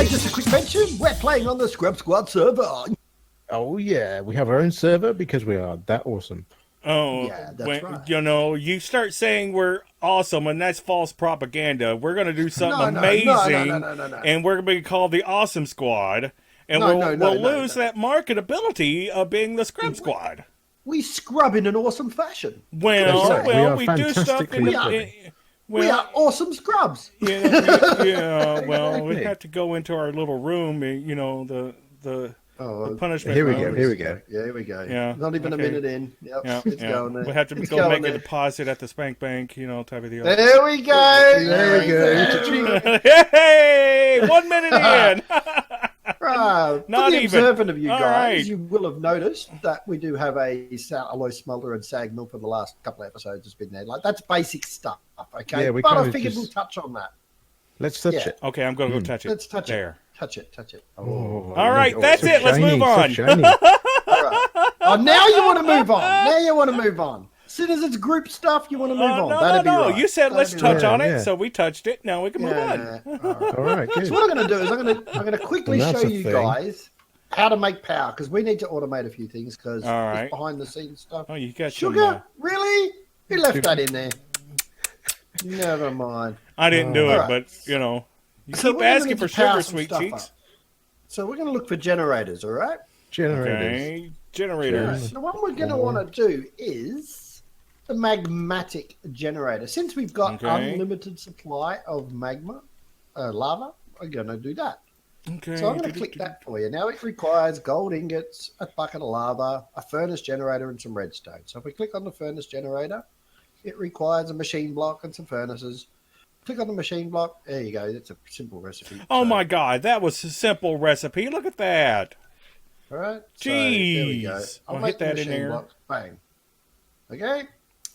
Hey, just a quick mention. We're playing on the Scrub Squad server. Oh yeah, we have our own server because we are that awesome. Oh, Yeah, that's right. You know, you start saying we're awesome, and that's false propaganda. We're going to do something No, amazing, no. and we're going to be called the Awesome Squad, and we'll lose that marketability of being the Scrub Squad. We scrub in an awesome fashion. Well, we do stuff in we are awesome scrubs. Well, we have to go into our little room, you know, the punishment Here we room. go. Here we go. Yeah, here we go. Yeah. Not even a minute in. Yep, it's going there. We have to go make a deposit at the Spank Bank, you know, type of deal. There we go. There we go. Hey, 1 minute in. Right. Not For the even. observant of you All guys, right. you will have noticed that we do have a alloy smuggler and sag mill for the last couple of episodes. It's been there. Like that's basic stuff, okay? Yeah, we but I kinda figured just- we'll touch on that. Let's touch Yeah. it. Okay, I'm going to go touch it. Let's touch there. it. Touch it. Oh, All right, oh, that's so it. Let's shiny, move on. So shiny. All right. Oh, now you want to move on. Now you want to move on. As soon as it's group stuff, you want to move on. No. Right. You said let's That'd be touch right. on it, Yeah. so we touched it. Now we can move on. All All right, good. So what I'm going to do is I'm going to quickly And that's show a you thing. guys how to make power because we need to automate a few things because All right. it's behind the scenes stuff. Oh, you got Sugar? some. Really? We left that in there. Never mind. I didn't do it, All right. but you know, you So keep we're gonna asking need for to power sugar, some sweet stuff cheeks. up. So we're going to look for generators, all right? Generators. Okay, generators. The one we're going to want to do is the magmatic generator. Since we've got Okay. unlimited supply of magma, lava, we're going to do that. Okay. So I'm going to click that for you. Now it requires gold ingots, a bucket of lava, a furnace generator, and some redstone. So if we click on the furnace generator, it requires a machine block and some furnaces. Click on the machine block. There you go. That's a simple recipe. Oh So, my God, that was a simple recipe. Look at that. All right. So, there we go. Jeez. I'll I'll make hit the that in machine there. block. Bang. Okay.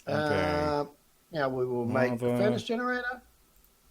Now we will make the Lava. furnace generator.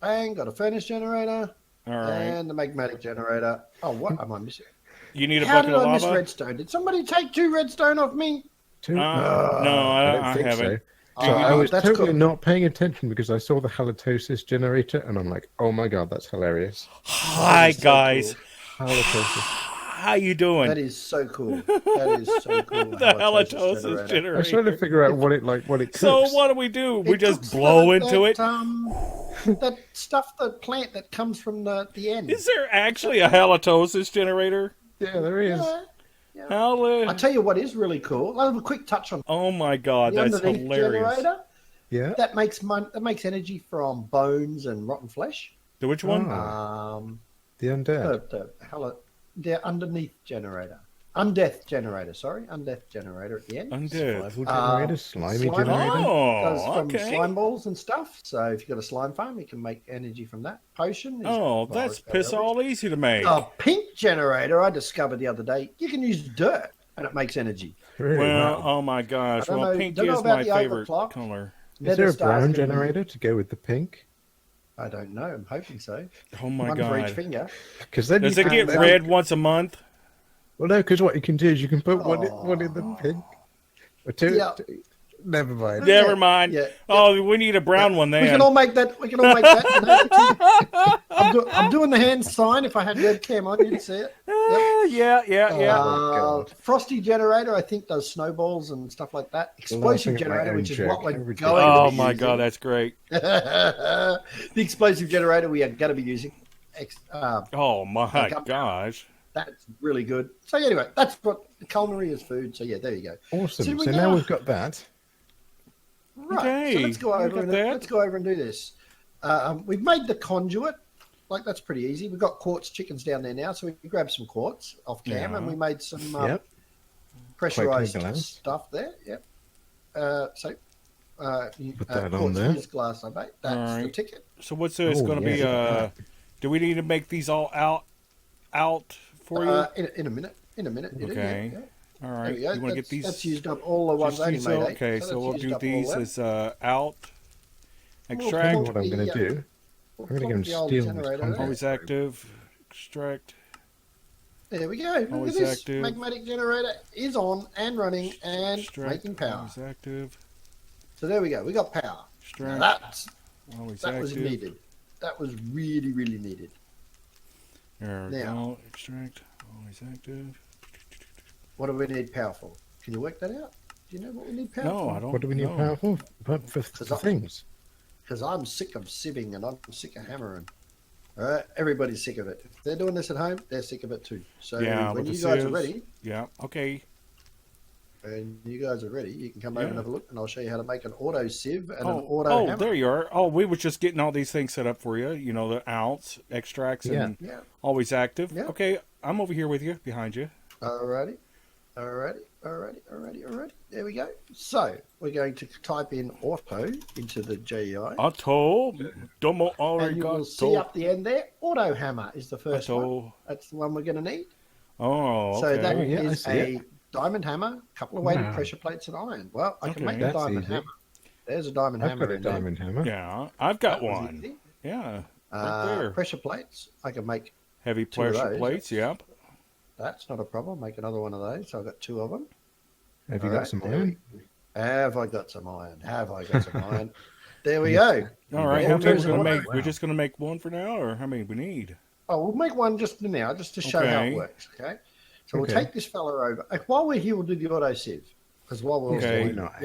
Bang. Got a furnace generator. All right. And the magmatic generator. Oh, what am I missing? You need a How bucket did of I miss lava? redstone? Did somebody take 2 redstone off me? No, I don't I think haven't. so. So I was that's totally cool. not paying attention because I saw the halitosis generator and I'm like, oh my god, that's hilarious. Hi so guys. Halitosis. How you doing? That is so cool. That is so cool. The halitosis generator. I was trying to figure out what it cooks. So what do? We It just cooks blow that, into it? that stuff, the plant that comes from the end. Is there actually a halitosis generator? Yeah, there is. Yeah. How? I tell you what is really cool. I'll have a quick touch on Oh my God, the that's underneath hilarious. generator. Yeah. That makes energy from bones and rotten flesh. The which one? The undead. The underneath generator. Undeath generator, sorry. Undeath generator at the end. Undead. Survival generator, slimy slime generator. Does Oh, from okay. slime balls and stuff. So if you've got a slime farm, you can make energy from that. Potion. Oh, that's piss all easy to make. A pink generator I discovered the other day. You can use dirt and it makes energy. Really? Well, Wow. oh my gosh. I don't Well, know- pink don't know is about my the favorite overclock. color. Is there a Nether stars brown can be- generator to go with the pink? I don't know. I'm hoping so. Oh my One for each God. finger. Because then Does you it can- get red once a month? Well, no, because what you can do is you can put one in the pink. Or two. Yeah. Never mind. Never mind. Yeah. Oh, we need a brown one We then. can all make that. We can all make that. I'm doing the hand sign. If I had webcam on, you'd see it. Yep. Yeah. God. Frosty Generator, I think, does snowballs and stuff like that. Explosive Laughing at my Generator, own which is joke. what we're How going ridiculous. to Oh be my using. God, that's great. The explosive generator we are going to be using. Oh my Like, gosh. That's really good. So anyway, that's what culinary is food. So yeah, there you go. Awesome. So So, we now now- we've got that. Right. Okay, So let's go we over got and that. let's go over and do this. We've made the conduit. Like that's pretty easy. We've got quartz chickens down there now, so we can grab some quartz off cam, Yeah. and we made some Yep. pressurized Quite clever. stuff there. Yep. Put that on quartz there. fizz glass, I bet. That's the Alright. ticket. So what's this Oh, going to yeah. be? Do we need to make these all out for you? In a minute. In a minute. it is, Okay. yeah. All There right. we go. You want to get That's- these? That's used up all the ones just I these made. all- eh? Okay, So so that's we'll used do up all these that. as out. We'll Extract. put What I'm going to do. we'll I'm gonna go and put the old steal this generator conduit. there. Always active. Extract. There we go. Look Always at this. active. Magmatic generator is on and running and Extract. making power. Always active. So there we go. We got power. Now Extract. that Always was active. needed. That was really, really needed. There we Now. go. Extract. Always active. What do we need power for? Can you work that out? Do you know what we need power No, for? I don't. What do we need know. power for? For things. Because I'm sick of sieving and I'm sick of hammering. All right, everybody's sick of it. If they're doing this at home, they're sick of it too. So Yeah, when with you the guys are sieves. ready, Yeah. Okay. you can come over and have a look, and I'll show you how to make an auto sieve and an Oh, auto hammer. there you are. Oh, we were just getting all these things set up for you. You know, the outs, extracts, and Yeah. always active. Yeah. Okay, I'm over here with you, behind you. Alrighty. There we go. So we're going to type in auto into the GUI. Auto, domo And you will see arigato. up the end there, auto hammer is the first one. Auto. That's the one we're going to need. Oh, okay. So that Oh, yeah, I is see a it. diamond hammer, a couple of weighted Wow. pressure plates and iron. Well, I can Okay. make a That's diamond easy. hammer. There's a diamond I've hammer got a in there. diamond hammer. Yeah, I've got That was one. easy. Yeah, right there. Pressure plates. I can make. Heavy two of pressure those. plates. Yep. That's not a problem. Make another one of those. So I've got 2 of them. Have you All got right, some there iron? Have I got some iron? Have I got some iron? There we go. All right. Yeah, How many there's we're gonna one. make? We're just gonna make one for now, or how many we need? Oh, we'll make one just for now, just to show how Okay. it works. Okay. So we'll Okay. take this fella over. While we're here, we'll do the auto sieve. Because while we're Okay. why not?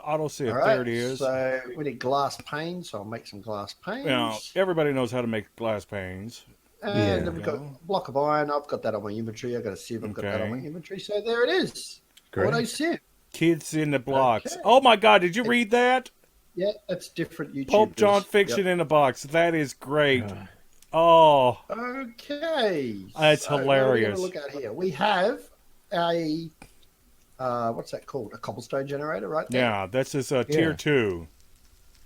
Auto sieve. all right, There it is. So we need glass panes. So I'll make some glass panes. Now everybody knows how to make glass panes. And Yeah. then we've got a block of iron. I've got that on my inventory. I've got a sieve. I've got that on my Okay. inventory. So there it is. Auto Great. sieve. Kids in the blocks. Okay. Oh my God! Did you read that? Yeah, that's different YouTubers. Pulp John Fiction in a box. That is great. Oh, Yep. Okay. That's so hilarious. What are we going to look at here? We have a what's that called? A cobblestone generator, right there. yeah. This is a tier 2.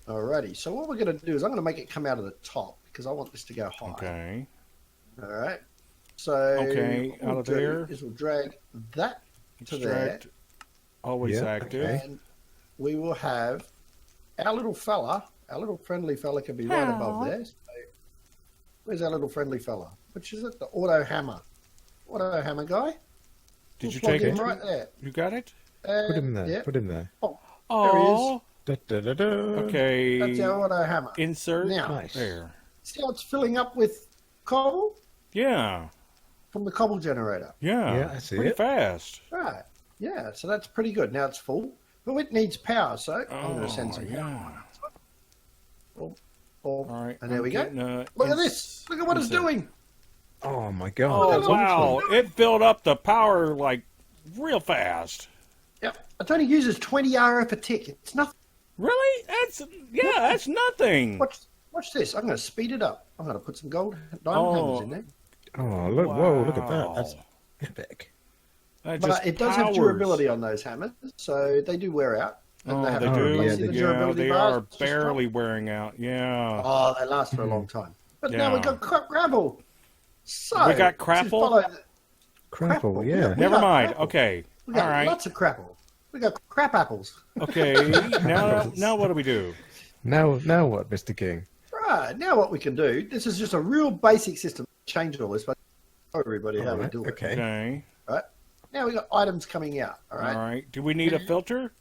Alrighty. So what we're going to do is I'm going to make it come out of the top because I want this to go high. Okay. All right. So Okay, what we'll out of do there. is we'll drag that to there, Extract. Always Yeah, active. okay. and we will have our little friendly fella can be right above there. So where's our little friendly fella? Which is it? The auto hammer guy. Did We'll you plug take him it? right there? You got it? Put him there. Yeah. Put him there. Oh. Da, da, da, da. Okay. That's our auto hammer. Insert. Now, Nice. There. see how it's filling up with cobble Yeah. from the cobble generator. Yeah. Yeah, I see Pretty it. fast. Right. Yeah, so that's pretty good. Now it's full, but it needs power, so I'm going Oh, to send some power. yeah. All right, and there I'm we go. getting, Look at this. Look at what it's insert. doing. Oh my god. Oh, that's wow. awesome. It filled up the power like real fast. Yep. It only uses 20 RF a tick. It's nothing. Really? That's nothing. Watch this. I'm going to speed it up. I'm going to put some gold diamond hammers in there. Oh, look. Whoa, look at that. Wow. That's epic. That But just it does have powers. durability on those hammers, so they do wear out. And Oh, they have they to do. replace Yeah, the Yeah, durability they bars. are It's just barely not- wearing out. Yeah. Oh, they last for a long time. But now Yeah. we've got gravel. So We got this is crapple? follow the- Crapple, yeah. We Never got mind. crapple. Okay. We All got right. lots of crapple. We got crap apples. Okay. Now what do we do? Now what, Mr. King? Right, now what we can do, this is just a real basic system. Change all this, but show everybody how we Alright, do it. okay. Okay. Right? Now we got items coming out. All right. All right. Do we need a filter?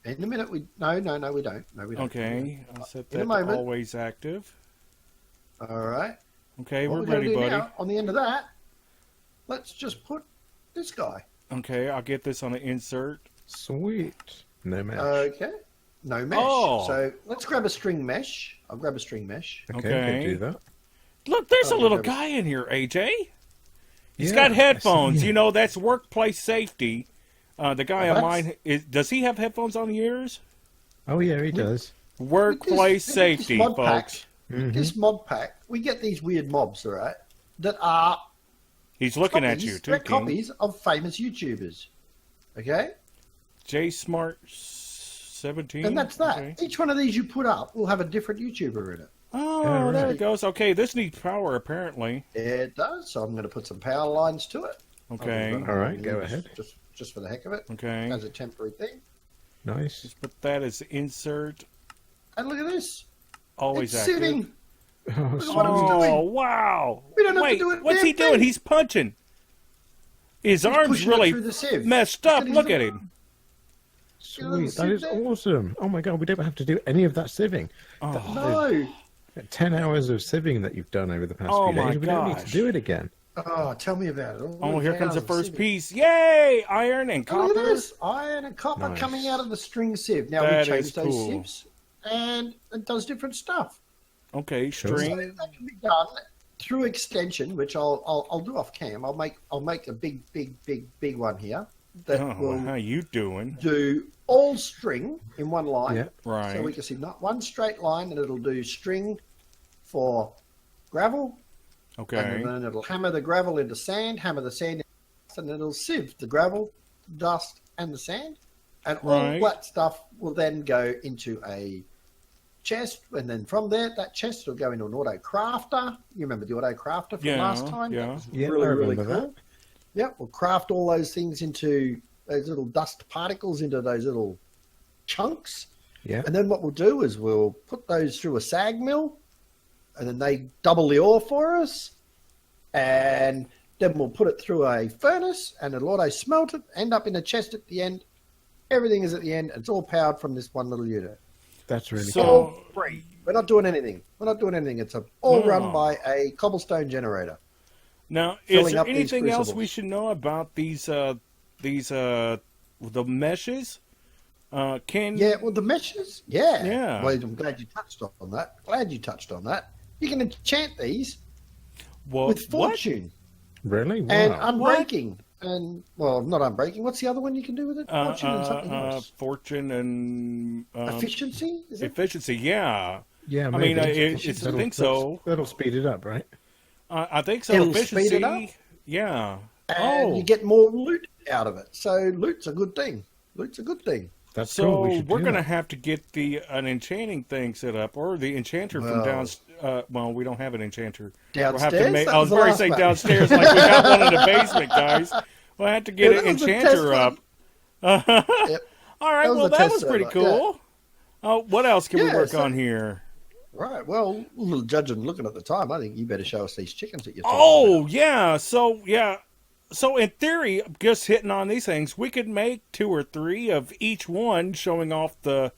In a minute, we no, we don't. No, we don't. Okay. I'll set In a that to moment. always active. All right. Okay, What we're we're gonna ready, do buddy. now, on the end of that, let's just put this guy. Okay, I'll get this on the insert. Sweet. No match. Okay. No mesh. Oh. So let's grab a string mesh. I'll grab a string mesh. okay, okay. can do that. Look, there's a Oh, little grab it. guy in here, AJ. He's Yeah, got I headphones. see. You know, that's workplace safety. The guy Oh, of that's- mine, does he have headphones on the ears? Oh yeah, he does. Workplace With this safety, mod pack- folks. This mod pack, we get these weird mobs, all right, that are He's looking at copies, you, too, they're King. copies of famous YouTubers. Okay? J Smart 17. And that's that. Okay. Each one of these you put up will have a different YouTuber in it. Oh, All there right. it goes. Okay, this needs power, apparently. It does, so I'm going to put some power lines to it. Okay. All right, go ahead. Just for the heck of it, Okay. as a temporary thing. Nice. Put that as insert. And look at this. Always It's active. sitting. Oh, Look at sweet. what I'm doing. Oh, wow. We don't have to Wait, do a what's damn he doing? thing. He's punching. His He's arm's pushing it really through the sieve. messed up. Look at Look his at arm. him. Sweet. That sit is there. awesome. Oh my god, we don't have to do any of that sieving. Oh, No. 10 hours of sieving that you've done over the past Oh few my days. We don't need to gosh. do it again. Oh, tell me about it. Oh, here comes the first piece. piece. Yay! Iron and Oh, look at copper. this. Iron and copper Nice. coming out of the string sieve. Now That we is change those cool. sieves and it does different stuff. Okay, Sure. So string. that can be done through extension, which I'll do off cam. I'll make a big one here that Oh, will how you doing? do all string in one line. Yeah. Right. So we can see not one straight line, and it'll do string for gravel, Okay. and then it'll hammer the gravel into sand, hammer the sand into dust, and it'll sieve the gravel, dust, and the sand. And Right. all that stuff will then go into a chest, and then from there, that chest will go into an auto crafter. You remember the auto crafter from last time? Yeah. That was Yeah, really, I really remember cool. Yeah, we'll craft all those things into those little dust particles into those little chunks. Yeah. And then what we'll do is we'll put those through a sag mill, and then they double the ore for us. And then we'll put it through a furnace, and it'll auto smelt it, end up in a chest at the end. Everything is at the end. It's all powered from this one little unit. That's really So- cool. All free. We're not doing anything. It's all Oh. run by a cobblestone generator. Now, filling is there up these anything else crucibles. we should know about these the meshes? Can Yeah, well, the meshes. Yeah. Yeah. Well, I'm glad you touched on that. You can enchant these Well, with fortune Really? Wow. and unbreaking. And, well, not unbreaking. What's the other one you can do with it? Fortune and something else. fortune and Efficiency? Is it? efficiency. Yeah, yeah, I maybe. mean, I think so. That'll speed it up, right? I think so. It'll Efficiency. speed it up. Yeah. And you get more loot out of it. So loot's a good thing. That's So cool. We should we're do gonna that. have to get an enchanting thing set up, or the enchanter from Well- down. Well, we don't have an enchanter. Downstairs? We'll have to make. That I was was the going to last say one. downstairs, like we got one in the basement, guys. We'll have to get Yeah, an that was the enchanter test up. Yep. All right. That was Well, the that test was pretty server, yeah. cool. Oh, what else can we Yeah, work so- on here? Right. Well, judging looking at the time, I think you better show us these chickens that you're talking Oh, yeah. So in theory, just hitting on these things, we could make 2 or 3 of each one, showing off the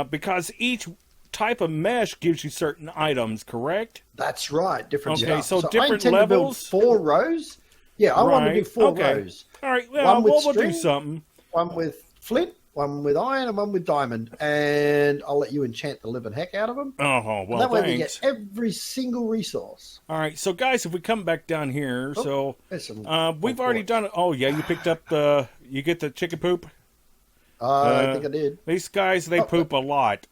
because each type of mesh gives you certain items, correct? That's right. Different Okay, stuff. so I different intend to build levels? 4 rows. Yeah, I want to do Right, 4 okay. rows. All right. Well, One with we'll do string. something. One with flint, one with iron, and one with diamond. And I'll let you enchant the living heck out of them. Oh, well, that way thanks. we get every single resource. All right, so guys, if we come back down here, so There's some we've more already quartz. done it. Oh yeah, you picked up you get the chicken poop. I think I did, These guys, they Oh, poop a lot.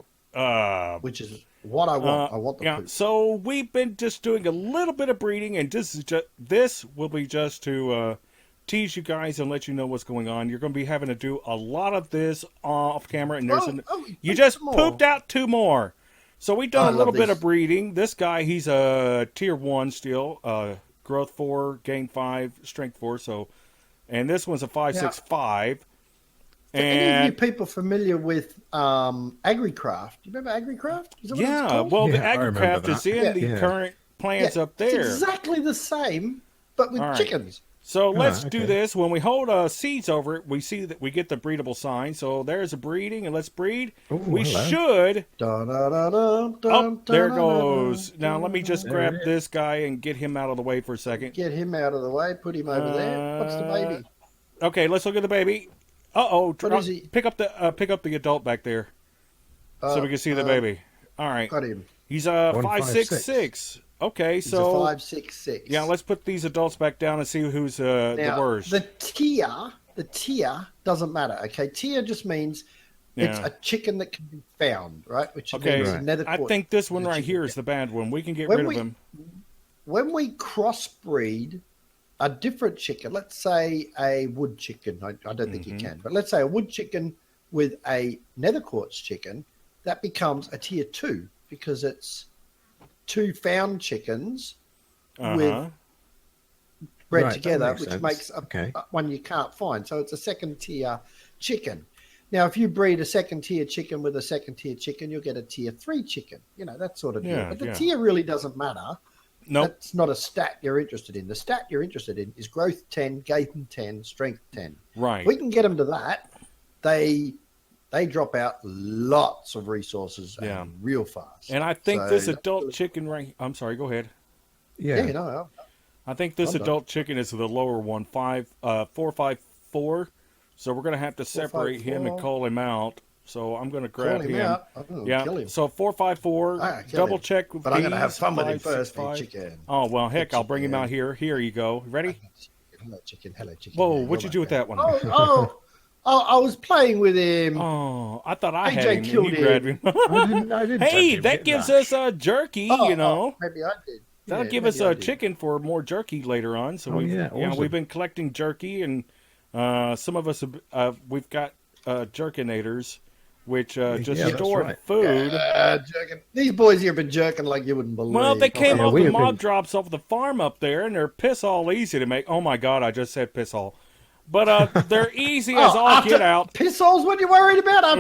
which is what I want. I want the yeah. poop. So we've been just doing a little bit of breeding, and this will be just to tease you guys and let you know what's going on. You're going to be having to do a lot of this off camera, and there's you just more. pooped out 2 more. So we've done I a little love bit these. of breeding. This guy, he's a tier 1 still, growth 4, gain 5, strength 4. So, and this one's a 5.65. Are any of you And people familiar with AgriCraft? Do you remember AgriCraft? Is that what it's yeah, called? well, the Yeah, I remember AgriCraft is that. in the Yeah. current plans up It's there. exactly the same, but with All right. chickens. So let's do okay. this. When we hold seeds over it, we see that we get the breedable sign. So there's a breeding, and let's breed. Ooh, We hello. should. Dun-dun-dun-dun, Oh, there dun-dun-dun-dun. goes. Now let me just There grab it is. this guy and get him out of the way for a second. Get him out of the way. Put him over there. What's the baby? Okay, let's look at the baby. Uh-oh. What is he? Pick up the adult back there so we can see the baby. All right. Got him. He's 156. 5'6". Okay, He's so a 5.66. yeah, let's put these adults back down and see who's the Now, worst. the tier doesn't matter. Okay, tier just means it's Yeah. a chicken that can be found, right? Which Okay, means Right. nether I court think this one is a right chicken. here is the bad one. We can get When rid we- of him. When we crossbreed a different chicken, let's say a wood chicken, I don't think you Mm-hmm. can, but let's say a wood chicken with a nether quartz chicken, that becomes a tier 2 because it's 2 found chickens with bred Right, that together, makes which sense. makes Okay. one you can't find. So it's a second tier chicken. Now, if you breed a second tier chicken with a second tier chicken, you'll get a tier 3 chicken. You know, that sort of deal. Yeah, But the yeah. tier really doesn't matter. Nope. That's not a stat you're interested in. The stat you're interested in is growth 10, gain 10, strength 10. Right. We can get them to that. They they drop out lots of resources and real fast. And I think this adult chicken I'm sorry, go ahead. Yeah, no. I think this adult chicken is the lower one, 454. So we're going to have to separate him and call him out. So I'm going to grab him. Kill him. So 454. Double check with But I'm going to have fun with him first, chicken. Oh well, heck, I'll bring him out here. Here you go. Ready? Hello, chicken. Whoa, what'd you do with that one? I was playing with him. Oh, I thought I AJ had him. killed And you grabbed him. I didn't Hey, touch that him. gives us a jerky. You know. Maybe I did. That'll give us a chicken for more jerky later on. So awesome. we've been collecting jerky, and some of us we've got jerkinators, which just store food. Jerking. These boys here have been jerking like you wouldn't believe. Well, they came off the mob drops off the farm up there, and they're piss all easy to make. Oh my God, I just said piss all. But they're easy as all get out. Piss all's what you're worried about? I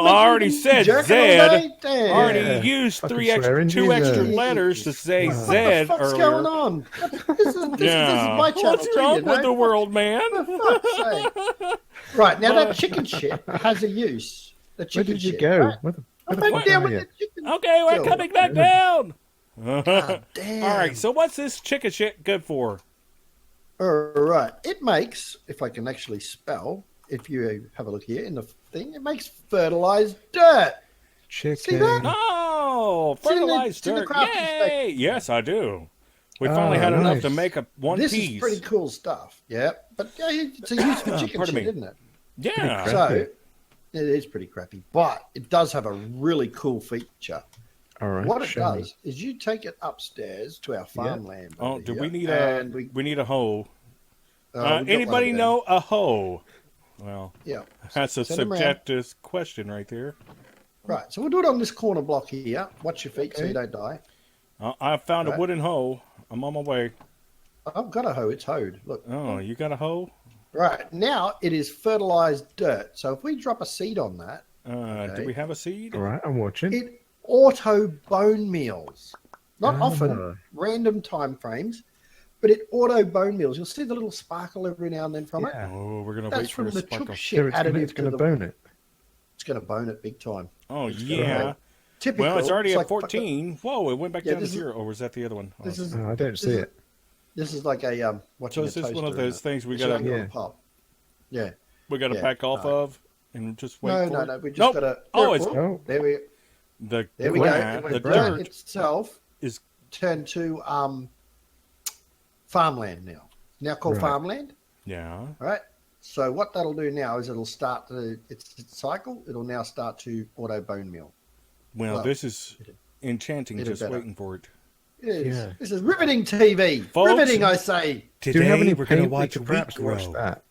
already said Zed. I already used two extra letters to say Zed earlier. What's going on? This is my channel. What's wrong with the world, man? Right, now that chicken shit has a use. The chicken Where did you shit, go? right? Where the I'm back down with the chicken. Okay, we're coming back down. God damn. All right, so what's this chicken shit good for? All right. It makes, if I can actually spell, if you have a look here in the thing, it makes fertilized dirt. chicken? See that? No, fertilized dirt. Yay! Yes, I do. We finally had enough to make one piece. This is pretty cool stuff. Yeah, but it's a useful chicken shit, isn't it? Yeah. So it is pretty crappy, but it does have a really cool feature. All right. What it does is you take it upstairs to our farmland. Oh, do we need we need a hoe? Anybody know a hoe? Well, yeah, that's a subjective question right there. Right, so we'll do it on this corner block here. Watch your feet so you don't die. I found a wooden hoe. I'm on my way. I've got a hoe. It's hoed. Look. Oh, you got a hoe? Right, now it is fertilized dirt. So if we drop a seed on that. Do we have a seed? All right, I'm watching. It auto bone meals. Not often, random time frames, but it auto bone meals. You'll see the little sparkle every now and then from it. Oh, we're going to That's wait for from the the sparkle. chook shit additive. It's going to bone it. It's going to bone it big time. Oh, yeah. Typical. Well, it's already at like 14. Whoa, it went back down to 0. Or was that the other one? This is, I don't see it. This is like a so is this one of those things we got to pop? Yeah. We got to back off of and just wait for it? No. We just got to. There we go. The dirt itself is turned to farmland now. Now called farmland. Yeah. All right. So what that'll do now is it'll start its cycle. It'll now start to auto bone meal. Well, this is enchanting. Just waiting for it. Yeah. This is riveting TV. Folks, riveting, I say. Today we're going to watch wheat grow. That.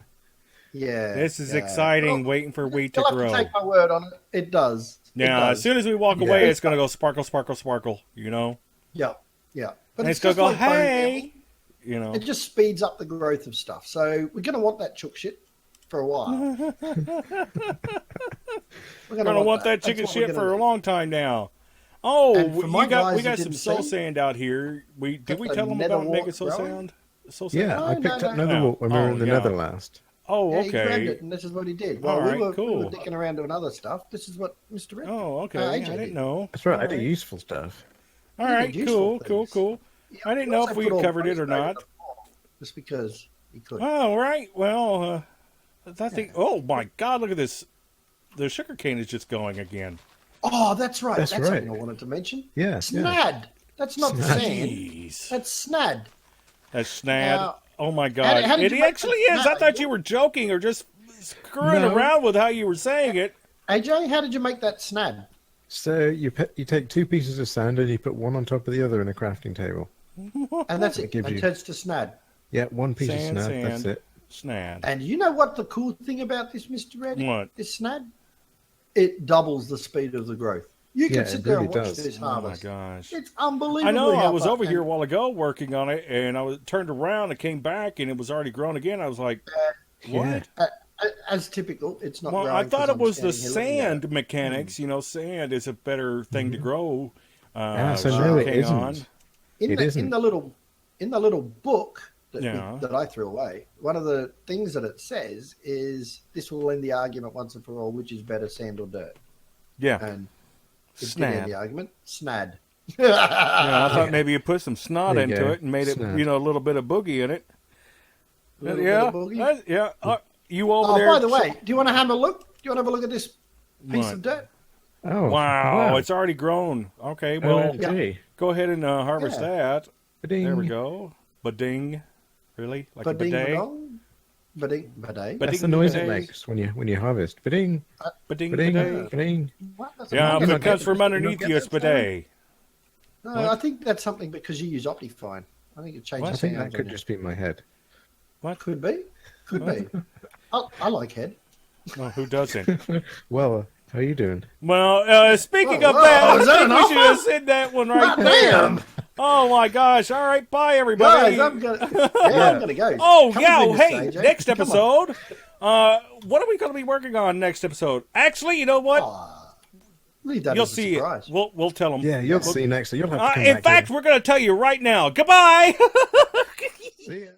Yeah. This is exciting. Waiting for wheat to grow. You'll have to take my word on it. It does. Yeah. As soon as we walk away, it's going to go sparkle, sparkle, sparkle. You know. Yeah. But and it's going to go, hey. You know. It just speeds up the growth of stuff. So we're going to want that chook shit for a while. We're going to want that chicken shit for a long time now. Oh, we got some soul sand out here. Did we tell them about Mega Soul Sand? Yeah, I picked up another one when we were in the nether last. Oh, okay. He grabbed it, and this is what he did. Well, all right, we cool. were dicking around doing other stuff. This is what Mr. Red. Oh, okay. I didn't know. That's right. I do useful stuff. All right, cool. Yeah, I didn't know if we covered it or not. Just because he could. Oh, right. Well, that thing. Oh my God! Look at this. The sugar cane is just going again. Oh, that's right. That's right. something I wanted to mention. Yeah. Snad. That's not sand. Jeez. That's snad. That's snad. Now, Oh my God! How did It you actually is. I thought you were joking or just screwing around with how you were saying it. AJ, how did you make that snad? So you take 2 pieces of sand and you put one on top of the other in a crafting table. And that's it. It turns to snad. Yeah, 1 piece of Sand, snad. That's it. Snad. And you know what the cool thing about this, Mr. Red? What? Is snad? It doubles the speed of the growth. You can sit there and watch this harvest. Oh my gosh. It's unbelievable. I know. I was over here a while ago working on it, and I was turned around and came back, and it was already grown again. I was like, what? As typical, it's not. Well, I thought it was the sand mechanics. You know, sand is a better thing to grow. So no, it isn't. In the little book Yeah. that I threw away. One of the things that it says is this will end the argument once and for all, which is better, sand or dirt. Yeah. And it didn't end Snad. the argument. Snad. Yeah, I thought maybe you put some snot There you into go. it and made it, Snad. a little bit of boogie in it. Little bit Yeah, of boogie. yeah. You over Oh, there? by the way, do you want to have a look? Do you want to have a look at this piece What? of dirt? Oh, Wow, it's already grown. Okay, well, OMG. go ahead and harvest Yeah. that. Ba-ding. There we go. Bading. Really? Like a Bading, bidet? badong. Bading, bidet. That's the Bading, noise it bidet. makes when you harvest. Ba-ding, Bading, ba-ding, bidet. ba-ding. What? That's a Yeah, monkey. if not it comes getting- from you're underneath not you, it's getting bidet. No, I think that's something because you use Optifine. I think it changes I think that sounds could on just be my head. What? Could be. Could be. I like head. No, who doesn't? Well, how you doing? Well, speaking Whoa, of whoa, that, is that I an think we should offer? have said that one right God there. damn. Oh my gosh! All right, bye everybody. Guys, I'm gonna go. Oh Come yeah, with me, hey, Mr. AJ. next Come on. episode. What are we going to be working on next episode? Actually, you know what? Aw, leave that You'll as a see surprise. it. We'll tell them. Yeah, you'll see next. You'll have to come In back fact, here. we're going to tell you right now. Goodbye. See ya.